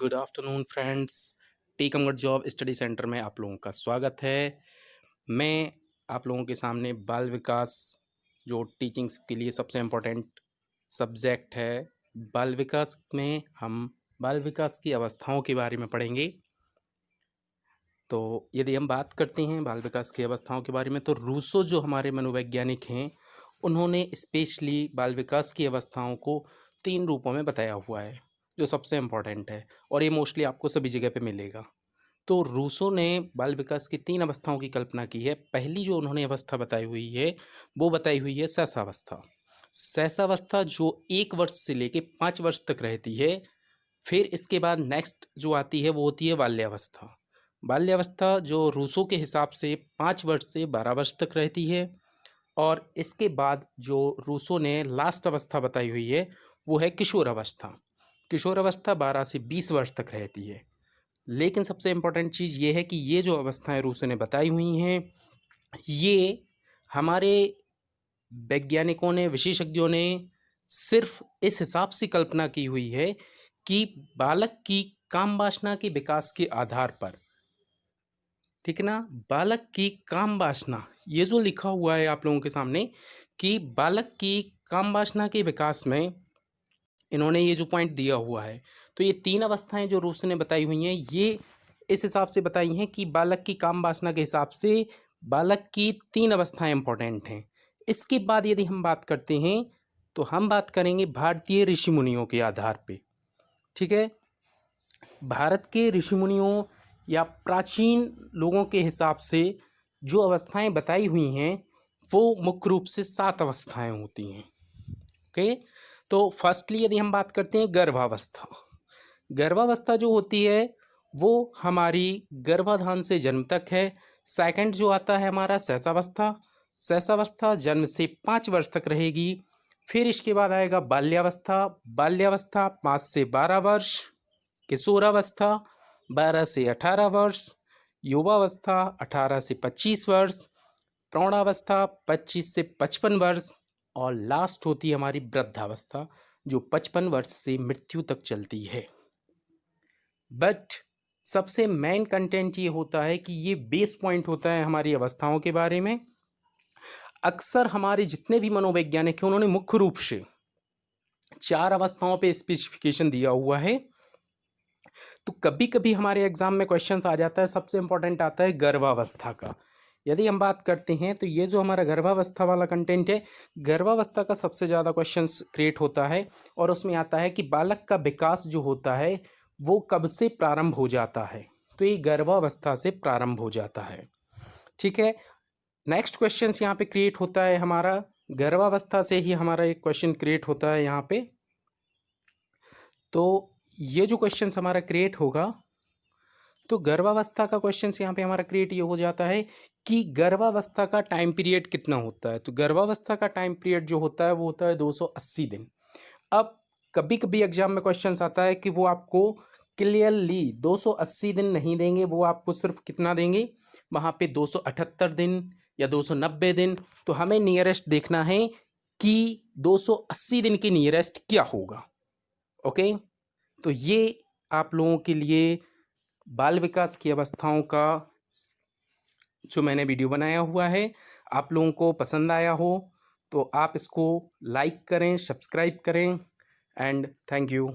Good afternoon friends. Tikamgarh job study centre में आप लोगों का स्वागत है। मैं आप लोगों के सामने बाल विकास जो टीचिंग के लिए सबसे इम्पोर्टेंट सब्जेक्ट है, बाल विकास में हम बाल विकास की अवस्थाओं के बारे में पढ़ेंगे। तो यदि हम बात करते हैं बाल विकास की अवस्थाओं के बारे में, तो रूसो जो हमारे मनोवैज्ञानिक हैं, उन्होंने स्पेशली बाल विकास की अवस्थाओं को 3 रूपों में बताया हुआ है, जो सबसे इम्पोर्टेंट है और ये मोस्टली आपको सभी जगह पे मिलेगा। तो रूसो ने बाल विकास की 3 अवस्थाओं की कल्पना की है। पहली जो उन्होंने अवस्था बताई हुई है, वो बताई हुई है शैशवावस्था। शैशवावस्था जो 1 वर्ष से लेके 5 वर्ष तक रहती है। फिर इसके बाद नेक्स्ट जो आती है वो होती है बाल्यावस्था। बाल्यावस्था जो रूसो के हिसाब से 5 वर्ष से 12 वर्ष तक रहती है। और इसके बाद जो रूसो ने लास्ट अवस्था बताई हुई है वो है किशोर अवस्था। किशोर अवस्था 12 से 20 वर्ष तक रहती है। लेकिन सबसे इम्पोर्टेंट चीज़ ये है कि ये जो अवस्थाएं रूसो ने बताई हुई हैं, ये हमारे वैज्ञानिकों ने, विशेषज्ञों ने सिर्फ इस हिसाब से कल्पना की हुई है कि बालक की काम वासना के विकास के आधार पर, ठीक है ना, बालक की काम वासना, ये जो लिखा हुआ है आप लोगों के सामने कि बालक की काम वासना के विकास में इन्होंने ये जो पॉइंट दिया हुआ है, तो ये 3 अवस्थाएं जो रूस ने बताई हुई हैं, ये इस हिसाब से बताई हैं कि बालक की काम वासना के हिसाब से बालक की 3 अवस्थाएं इंपॉर्टेंट हैं। इसके बाद यदि हम बात करते हैं तो हम बात करेंगे भारतीय ऋषि मुनियों के आधार पे। ठीक है, भारत के ऋषि मुनियों या प्राचीन लोगों के हिसाब से जो अवस्थाएं बताई हुई हैं वो मुख्य रूप से 7 अवस्थाएं होती हैं। ओके, तो फर्स्टली यदि हम बात करते हैं गर्भावस्था। गर्भावस्था जो होती है वो हमारी गर्भाधान से जन्म तक है। सेकंड जो आता है हमारा शैशवावस्था। शैशवावस्था जन्म से 5 वर्ष तक रहेगी। फिर इसके बाद आएगा बाल्यावस्था। बाल्यावस्था 5 से 12 वर्ष। किशोरावस्था 12 से 18 वर्ष। युवावस्था 18 से 25 वर्ष। प्रौढ़ावस्था 25 से 55 वर्ष। और लास्ट होती है हमारी वृद्धावस्था, जो 55 वर्ष से मृत्यु तक चलती है। बट सबसे मेन कंटेंट ये होता है कि ये बेस पॉइंट होता है हमारी अवस्थाओं के बारे में। अक्सर हमारे जितने भी मनोवैज्ञानिक हैं उन्होंने मुख्य रूप से 4 अवस्थाओं पे स्पेसिफिकेशन दिया हुआ है। तो कभी कभी हमारे एग्जाम में क्वेश्चंस आ जाता है, सबसे इंपॉर्टेंट आता है गर्भावस्था का। यदि हम बात करते हैं तो ये जो हमारा गर्भावस्था वाला कंटेंट है, गर्भावस्था का सबसे ज़्यादा क्वेश्चंस क्रिएट होता है और उसमें आता है कि बालक का विकास जो होता है वो कब से प्रारंभ हो जाता है। तो ये गर्भावस्था से प्रारंभ हो जाता है। ठीक है, नेक्स्ट क्वेश्चंस यहाँ पे क्रिएट होता है हमारा, गर्भावस्था से ही हमारा एक क्वेश्चन क्रिएट होता है यहाँ पे। तो ये जो क्वेश्चन हमारा क्रिएट होगा, तो गर्भावस्था का क्वेश्चन यहाँ पे हमारा क्रिएट ये हो जाता है कि गर्भावस्था का टाइम पीरियड कितना होता है। तो गर्भावस्था का टाइम पीरियड जो होता है वो होता है 280 दिन। अब कभी कभी एग्जाम में क्वेश्चन आता है कि वो आपको क्लियरली 280 दिन नहीं देंगे, वो आपको सिर्फ कितना देंगे, वहाँ पे 278 दिन या 290 दिन। तो हमें नियरेस्ट देखना है कि 280 दिन के नियरेस्ट क्या होगा। ओके, तो ये आप लोगों के लिए बाल विकास की अवस्थाओं का जो मैंने वीडियो बनाया हुआ है, आप लोगों को पसंद आया हो तो आप इसको लाइक करें, सब्सक्राइब करें एंड थैंक यू।